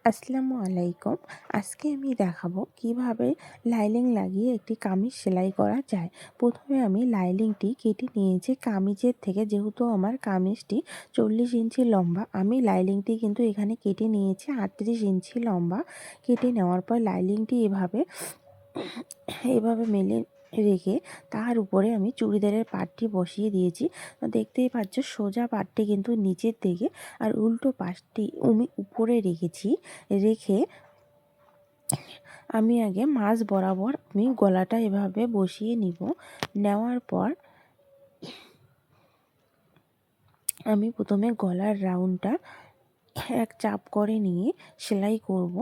আসসালামু আলাইকুম। আজকে আমি দেখাবো কিভাবে লাইলিং লাগিয়ে একটি কামিজ সেলাই করা যায়। প্রথমে আমি লাইলিংটি কেটে নিয়েছি কামিজের থেকে, যেহেতু আমার কামিজটি 40 ইঞ্চি লম্বা, আমি লাইলিংটি কিন্তু এখানে কেটে নিয়েছি 38 ইঞ্চি লম্বা। কেটে নেওয়ার পর লাইলিংটি এভাবে মেলে রেখে তার উপরে আমি চুড়িদারের পাটটি বসিয়ে দিয়েছি। দেখতেই পাচ্ছ সোজা পাটটি কিন্তু নিচের দিকে আর উল্টো পাশটি আমি উপরে রেখে আমি আগে মাঝ বরাবর আমি গলাটা এভাবে বসিয়ে নিব। নেওয়ার পর আমি প্রথমে গলার রাউন্ডটা এক চাপ করে নিয়ে সেলাই করব।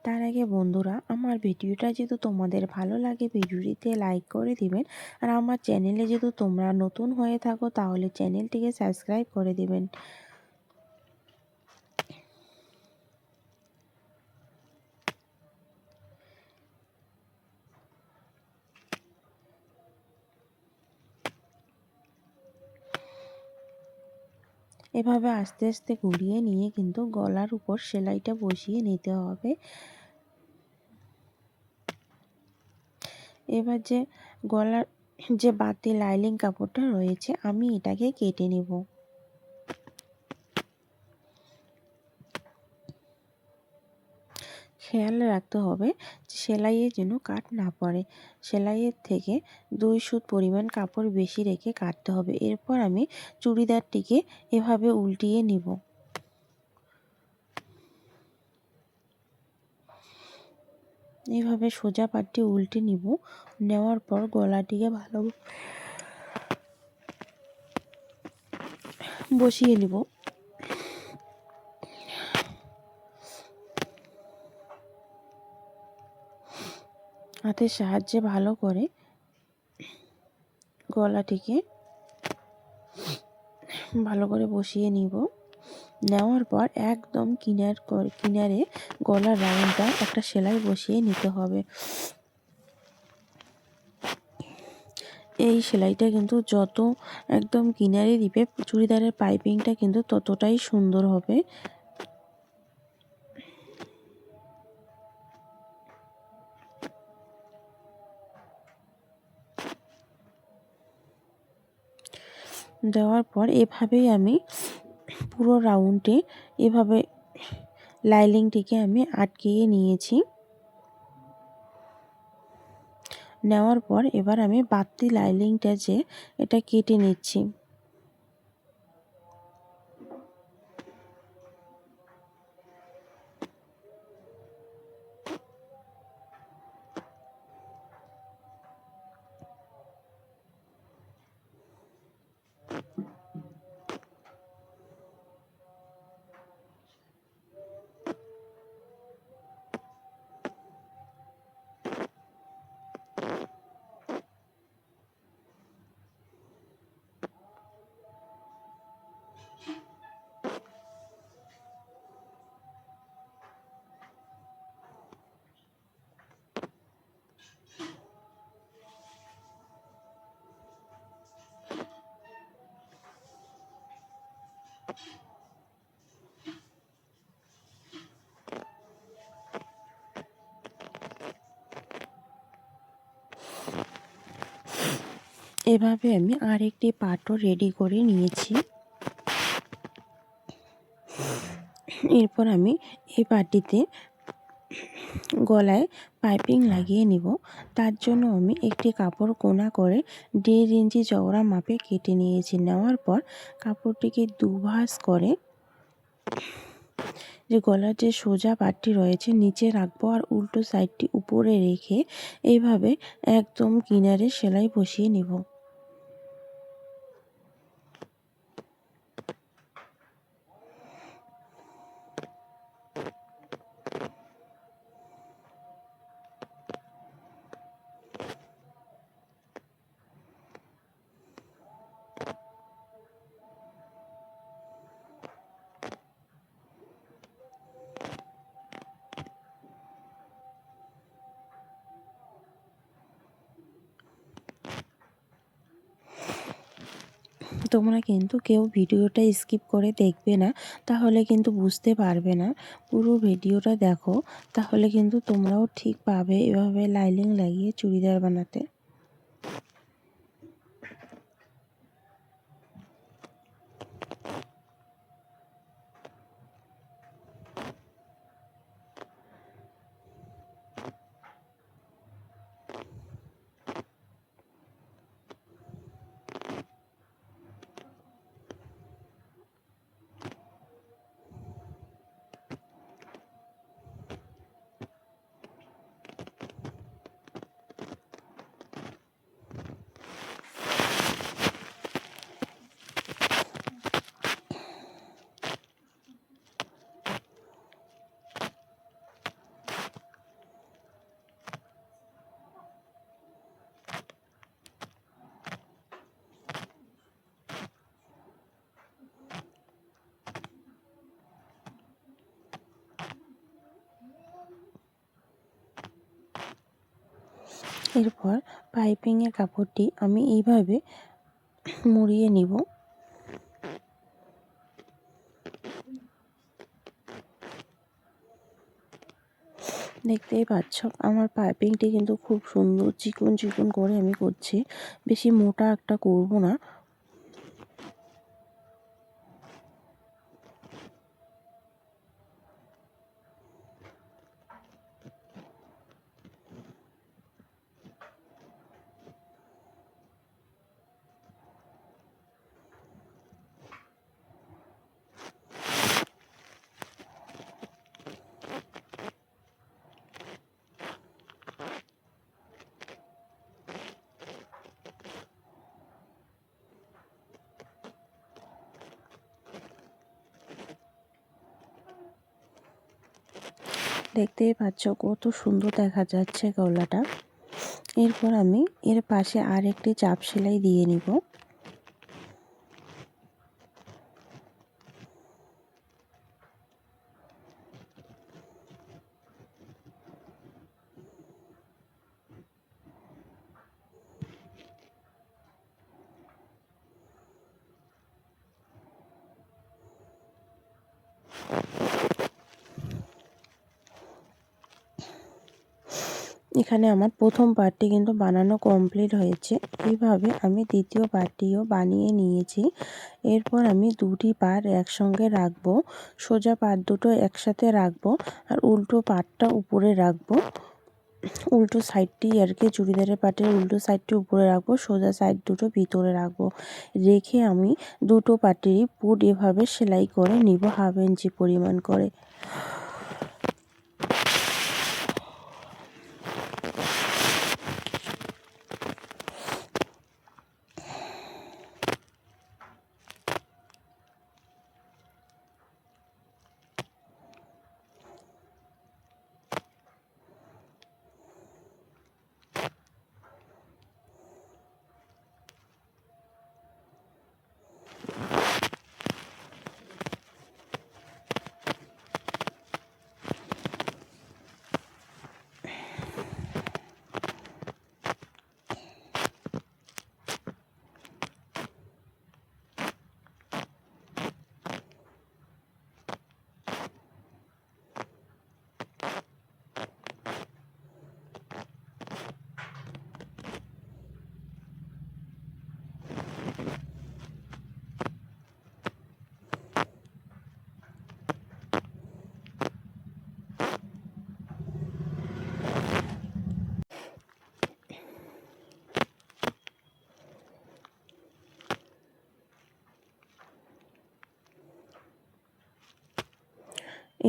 তার আগে বন্ধুরা, আমার ভিডিওটা যদি তোমাদের ভালো লাগে ভিডিওটিতে লাইক করে দিবেন, আর আমার চ্যানেলে যদি তোমরা নতুন হয়ে থাকো তাহলে চ্যানেলটিকে সাবস্ক্রাইব করে দিবেন। এভাবে আস্তে আস্তে ঘুরিয়ে নিয়ে কিন্তু গলার উপর সেলাইটা বসিয়ে নিতে হবে। এবার যে গলার যে বাড়তি লাইলিং কাপড়টা রয়েছে আমি এটাকে কেটে নেব। খেয়াল রাখতে হবে সেলাইয়ের যেন কাট না পড়ে। সেলাইয়ের থেকে 2 সুত পরিমাণ কাপড় বেশি রেখে কাটতে হবে। এরপর আমি চুড়িদারটিকে এভাবে উল্টিয়ে নিব। এইভাবে সোজা পাটটি উল্টে নিব। নেওয়ার পর গলাটিকে ভালো বসিয়ে নিব। হাতের সাহায্যে ভালো করে গলাটিকে ভালো করে বসিয়ে নিব। নেওয়ার পর একদম কিনারে গলার রাউন্ডটা একটা সেলাই বসিয়ে নিতে হবে। এই সেলাইটা কিন্তু যত একদম কিনারে দিবে চুড়িদারের পাইপিংটা কিন্তু ততটাই সুন্দর হবে। দেওয়ার পর এভাবেই আমি পুরো রাউন্ডে এভাবে লাইলিংটিকে আমি আটকিয়ে নিয়েছি। নেওয়ার পর এবার আমি বাড়তি লাইলিংটা যে এটা কেটে নিচ্ছি। এভাবে আমি আরেকটি পাটও রেডি করে নিয়েছি। এরপর আমি এই পাটিতে গলায় পাইপিং লাগিয়ে নিব। তার জন্য আমি একটি কাপড় কোনা করে 1.5 ইঞ্চি চওড়া মাপে কেটে নিয়েছি। নেওয়ার পর কাপড়টিকে দুভাঁজ করে যে গলার যে সোজা পাটটি রয়েছে নিচে রাখবো, আর উল্টো সাইডটি উপরে রেখে এইভাবে একদম কিনারে সেলাই বসিয়ে নিব। তোমরা কিন্তু কেউ ভিডিওটা স্কিপ করে দেখবে না, তাহলে কিন্তু বুঝতে পারবে না। পুরো ভিডিওটা দেখো, তাহলে কিন্তু তোমরাও ঠিক পাবে এভাবে লাইলিং লাগিয়ে চুড়িদার বানাতে। এরপর পাইপিংয়ের কাপড়টি আমি এইভাবে মুড়িয়ে নিব। দেখতেই পাচ্ছ আমার পাইপিংটি কিন্তু খুব সুন্দর চিকন চিকন করে আমি করছি, বেশি মোটা একটা করব না। দেখতেই পাচ্ছ কত সুন্দর দেখা যাচ্ছে গলাটা। এরপর আমি এর পাশে আর একটি চাপ সেলাই দিয়ে নিব। এখানে আমার প্রথম পার্টটি কিন্তু বানানো কমপ্লিট হয়েছে। এইভাবে আমি দ্বিতীয় পার্টটিও বানিয়ে নিয়েছি। এরপর আমি দুটি পার্ট একসঙ্গে রাখবো, সোজা পার্ট দুটো একসাথে রাখবো আর উল্টো পার্টটা উপরে রাখবো। উল্টো সাইডটি আর কি, চুড়িদারের পার্টের উল্টো সাইডটি উপরে রাখবো, সোজা সাইড দুটো ভিতরে রাখবো। রেখে আমি দুটো পার্টেরই পুট এভাবে সেলাই করে নিব 1/2 ইঞ্চি পরিমাণ করে।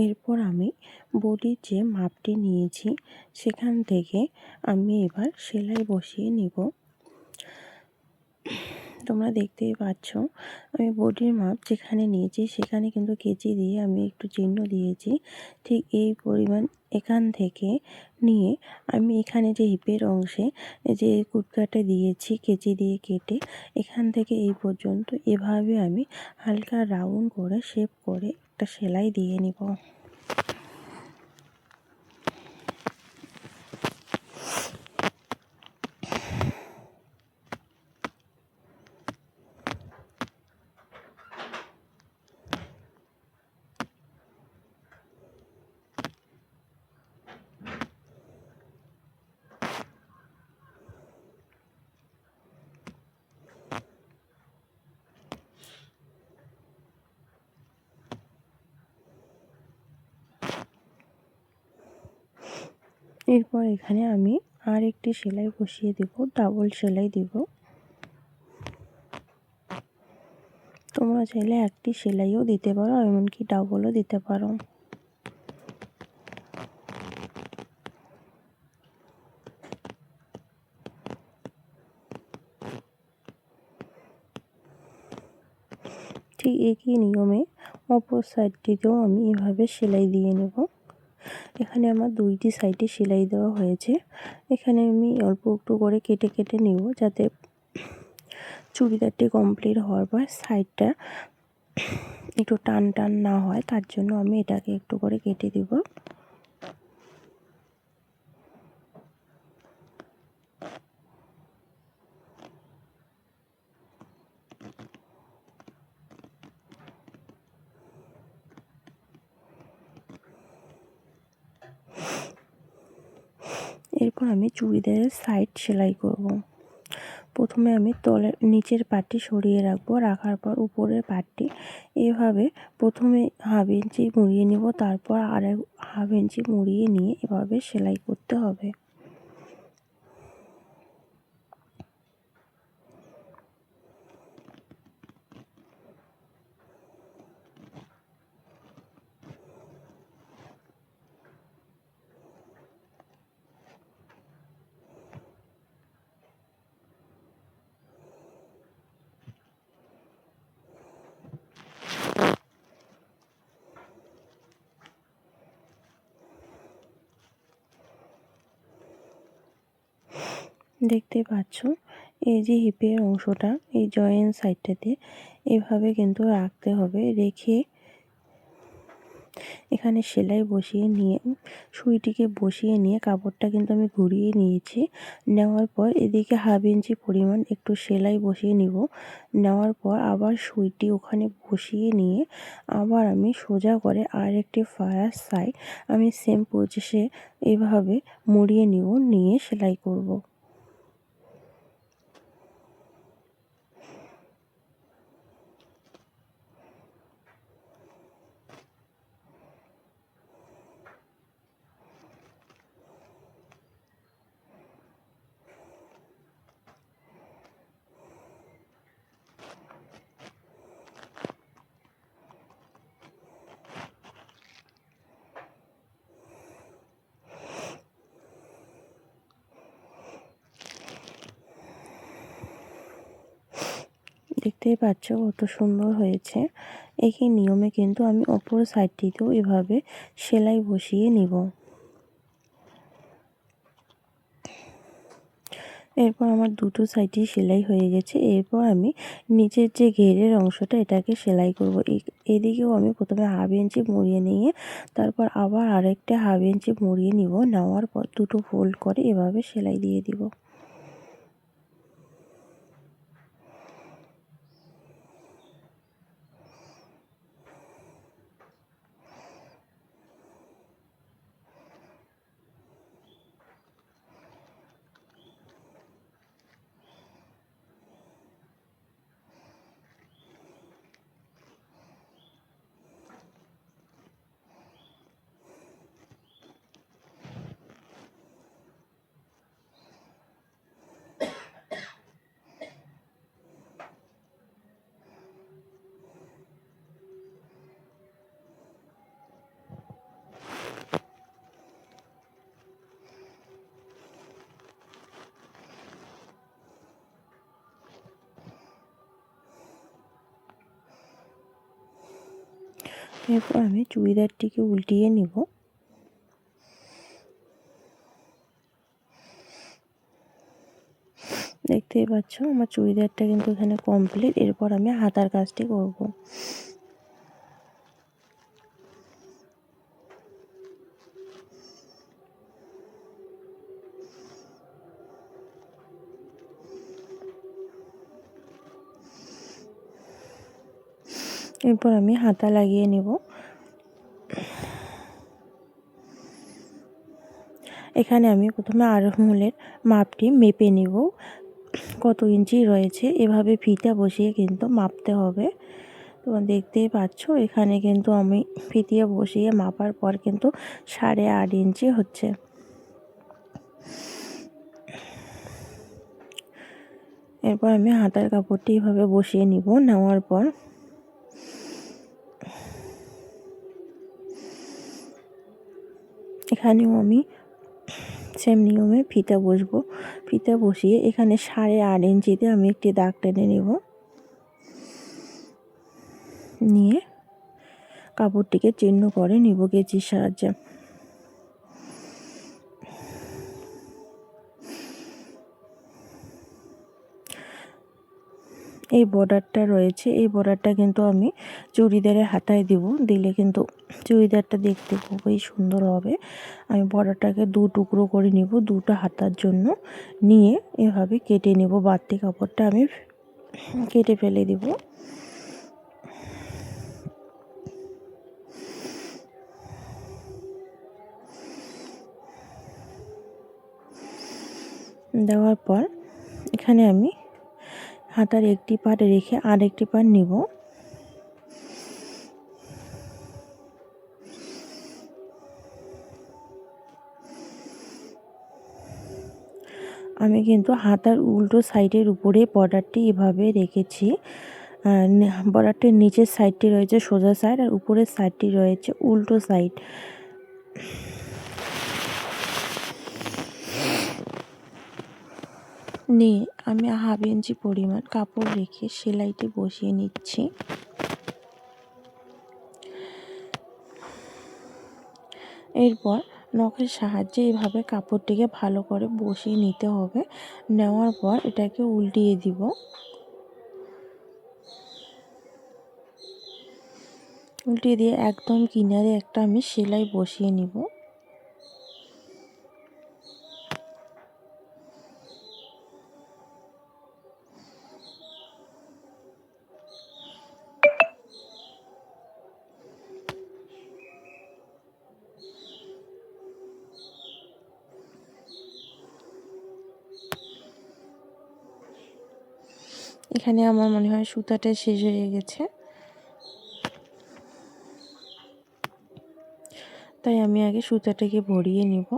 এরপর আমি বডির যে মাপটি নিয়েছি সেখান থেকে আমি এবার সেলাই বসিয়ে নিব। তোমরা দেখতেই পাচ্ছ আমি বডির মাপ যেখানে নিয়েছি সেখানে কিন্তু কেচি দিয়ে আমি একটু চিহ্ন দিয়েছি। ঠিক এই পরিমাণ এখান থেকে নিয়ে আমি এখানে যে হিপের অংশে যে কুটকাটা দিয়েছি কেচি দিয়ে কেটে, এখান থেকে এই পর্যন্ত এভাবে আমি হালকা রাউন্ড করে শেপ করে একটা সেলাই দিয়ে নিব। এরপর এখানে আমি আর একটি সেলাই বসিয়ে দেব, ডাবল সেলাই দেব। তোমরা চাইলে একটি সেলাইও দিতে পারো, এমনকি ডাবলও দিতে পারো। ঠিক একই নিয়মে অপর সাইডটিতেও আমি এভাবে সেলাই দিয়ে নেব। এখানে আমার দুইটি সাইডে সেলাই দেওয়া হয়েছে। এখানে আমি অল্প একটু করে কেটে কেটে নেব, যাতে চুড়িদারটি কমপ্লিট হওয়ার পর সাইডটা একটু টান টান না হয়, তার জন্য আমি এটাকে একটু করে কেটে দেব। এরপর আমি চুড়িদারের সাইড সেলাই করব। প্রথমে আমি নিচের পাটটি সরিয়ে রাখবো, রাখার পর উপরের পাটটি এভাবে প্রথমে হাফ ইঞ্চি মুড়িয়ে নিব, তারপর আরেক হাফ ইঞ্চি মুড়িয়ে নিয়ে এভাবে সেলাই করতে হবে। দেখতে পাচ্ছ, এই যে হিপের অংশটা, এই জয়েন্ট সাইডটাতে এভাবে কিন্তু রাখতে হবে। রেখে এখানে সেলাই বসিয়ে নিয়ে সুইটিকে বসিয়ে নিয়ে কাপড়টা কিন্তু আমি ঘুরিয়ে নিয়েছি। নেওয়ার পর এদিকে হাফ ইঞ্চি পরিমাণ একটু সেলাই বসিয়ে নিব। নেওয়ার পর আবার সুইটি ওখানে বসিয়ে নিয়ে আবার আমি সোজা করে আরেকটি ফায়ার সাইড আমি সেম প্রসেসে এভাবে মুড়িয়ে নিব, নিয়ে সেলাই করব। দেখতেই পাচ্ছ কত সুন্দর হয়েছে। একই নিয়মে কিন্তু আমি অপর সাইডটিতেও এভাবে সেলাই বসিয়ে নিব। এরপর আমার দুটো সাইডই সেলাই হয়ে গেছে। এরপর আমি নিচের যে ঘেরের অংশটা এটাকে সেলাই করব। এদিকেও আমি প্রথমে হাফ ইঞ্চি মুড়িয়ে নিয়ে তারপর আবার আরেকটা হাফ ইঞ্চি মুড়িয়ে নিব। নেওয়ার পর দুটো ফোল্ড করে এভাবে সেলাই দিয়ে দিব। এরপর আমি চুড়িদারটিকে উল্টিয়ে নিব। দেখতেই পাচ্ছ আমার চুড়িদারটা কিন্তু এখানে কমপ্লিট। এরপর আমি হাতার কাজটি করব। এরপর আমি হাতা লাগিয়ে নেব। এখানে আমি প্রথমে আরমহোলের মাপটি মেপে নেব, কত ইঞ্চি রয়েছে। এভাবে ফিতা বসিয়ে কিন্তু মাপতে হবে। তোমরা দেখতেই পাচ্ছ এখানে কিন্তু আমি ফিতে বসিয়ে মাপার পর কিন্তু 8.5 ইঞ্চি হচ্ছে। এরপর আমি হাতার কাপড়টি এভাবে বসিয়ে নিব। নেওয়ার পর এখানেও আমি সেম নিয়মে ফিতা বসবো। ফিতা বসিয়ে এখানে 8.5 ইঞ্চিতে আমি একটি দাগ টেনে নেব। নিয়ে কাপড়টিকে চিহ্ন করে নিব কেচির সাহায্যে। এই বর্ডারটা রয়েছে, এই বর্ডারটা কিন্তু আমি চুড়িদারের হাতায় দিব। দিলে কিন্তু চুড়িদারটা দেখতে খুবই সুন্দর হবে। আমি বর্ডারটাকে 2 টুকরো করে নিব, 2টা হাতার জন্য। নিয়ে এভাবে কেটে নেব। বাড়তি কাপড়টা আমি কেটে ফেলে দিব। দেওয়ার পর এখানে আমি হাতার একটি পাট রেখে আরেকটি পাট নিব। আমি কিন্তু হাতার উল্টো সাইডের উপরে বর্ডারটি এভাবে রেখেছি। বর্ডারটির নিচের সাইডটি রয়েছে সোজা সাইড, আর উপরের সাইডটি রয়েছে উল্টো সাইড। নিয়ে আমি 1/2 ইঞ্চি পরিমাণ কাপড় রেখে সেলাইটি বসিয়ে নিচ্ছি। এরপর নখের সাহায্যে এইভাবে কাপড়টিকে ভালো করে বসিয়ে নিতে হবে। নেওয়ার পর এটাকে উল্টিয়ে দিব। উল্টিয়ে দিয়ে একদম কিনারে একটা আমি সেলাই বসিয়ে নিব। এখানে আমার মনে হয় সুতাটা শেষ হয়ে গেছে, তাই আমি আগে সুতাটাকে ভরিয়ে নিব।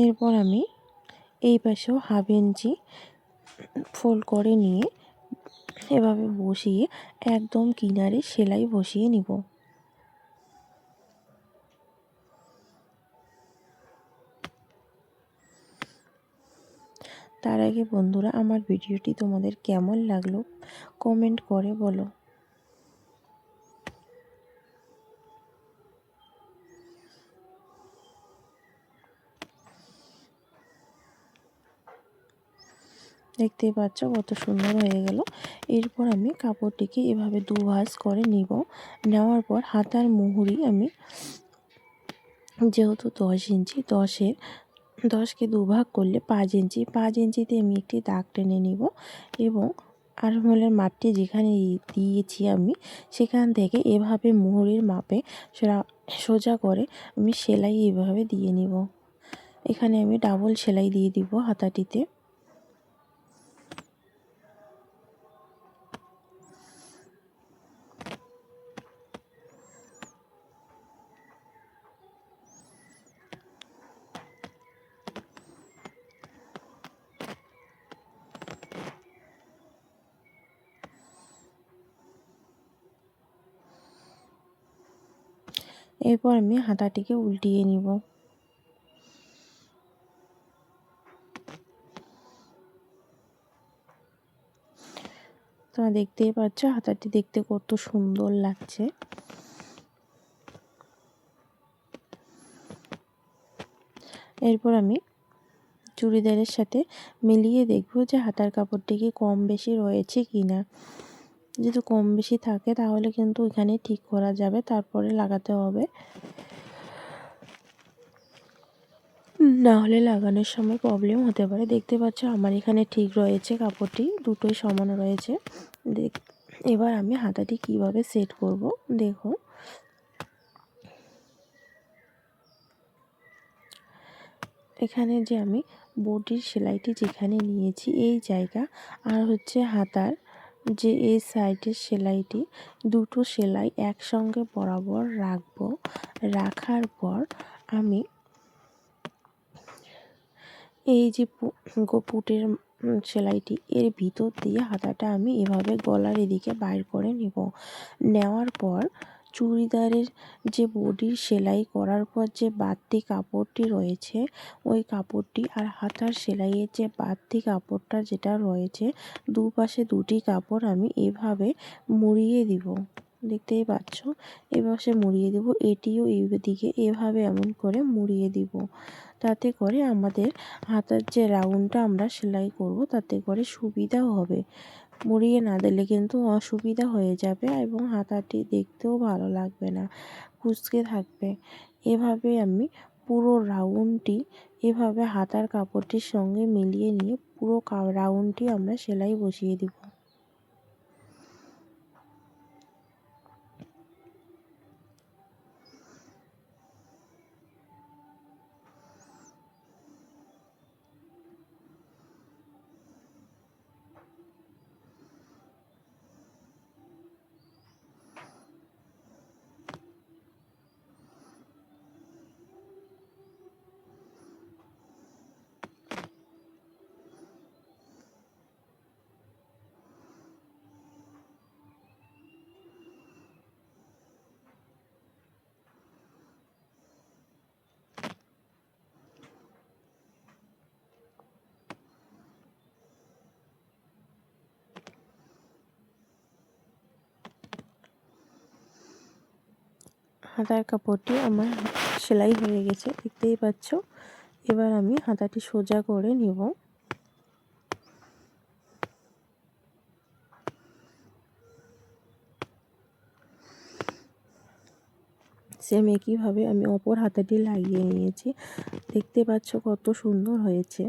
এরপর আমি এই পাশেও 1/2 ইঞ্চি ফোল্ড করে নিয়ে এভাবে বসিয়ে একদম কিনারে সেলাই বসিয়ে নিব। তার আগে বন্ধুরা, আমার ভিডিওটি তোমাদের কেমন লাগলো কমেন্ট করে বলো। দেখতেই পাচ্ছ কত সুন্দর হয়ে গেল। এরপর আমি কাপড়টিকে এভাবে 2 ভাঁজ করে নিব। নেওয়ার পর হাতার মুহুরি আমি যেহেতু 10 ইঞ্চি, 10কে 2 ভাগ করলে 5 ইঞ্চি, 5 ইঞ্চিতে আমি একটি দাগ টেনে নিব এবং আরমোলের মাপটি যেখানে দিয়েছি আমি সেখান থেকে এভাবে মুহুরির মাপে সোজা করে আমি সেলাই এভাবে দিয়ে নিব। এখানে আমি ডাবল সেলাই দিয়ে দিব হাতাটিতে। এরপর আমি হাতাটিকে উল্টিয়ে নিব। তোমরা দেখতেই পাচ্ছ হাতাটি দেখতে কত সুন্দর লাগছে। এরপর আমি চুড়িদারের সাথে মিলিয়ে দেখব যে হাতার কাপড়টি কি কম বেশি রয়েছে কিনা। যদি কম বেশি থাকে তাহলে কিন্তু এখানে ঠিক করা যাবে, তারপরে লাগাতে হবে। না হলে লাগানোর সময় প্রবলেম হতে পারে। দেখতে পাচ্ছ আমার এখানে ঠিক রয়েছে, কাপড়টি দুটোই সমান রয়েছে। দেখ এবার আমি হাতাটি কিভাবে সেট করব দেখো। এখানে যে আমি বডির সেলাইটি যেখানে নিয়েছি এই জায়গা আর হচ্ছে হাতার যে এই সাইডের সেলাইটি, দুটো সেলাই একসঙ্গে বরাবর রাখবো। রাখার পর আমি এই যে পুটের সেলাইটি এর ভিতর দিয়ে হাতাটা আমি এভাবে গলার এদিকে বাইর করে নেব। নেওয়ার পর চুড়িদারের যে বডির সেলাই করার পর যে বাড়তি কাপড়টি রয়েছে ওই কাপড়টি আর হাতার সেলাইয়ের যে বাড়তি কাপড়টা যেটা রয়েছে, দুপাশে দুটি কাপড় আমি এভাবে মুড়িয়ে দিব। দেখতেই পাচ্ছ, এপাশে মুড়িয়ে দেব, এটিও এই দিকে এভাবে এমন করে মুড়িয়ে দিব। তাতে করে আমাদের হাতার যে রাউন্ডটা আমরা সেলাই করব তাতে করে সুবিধাও হবে। মুড়িয়ে না দিলে কিন্তু অসুবিধা হয়ে যাবে এবং হাতাটি দেখতেও ভালো লাগবে না, কুঁচকে থাকবে। এভাবে আমি পুরো রাউন্ডটি এভাবে হাতার কাপড়টির সঙ্গে মিলিয়ে নিয়ে পুরো রাউন্ডটি আমরা সেলাই বসিয়ে দিব। হাতার কাপড়টি আমার সেলাই হয়ে গেছে, দেখতেই পাচ্ছ। এবার আমি হাতাটি সোজা করে নেব। সেম একইভাবে আমি অপর হাতাটি লাগিয়ে নিয়েছি। দেখতে পাচ্ছ কত সুন্দর হয়েছে।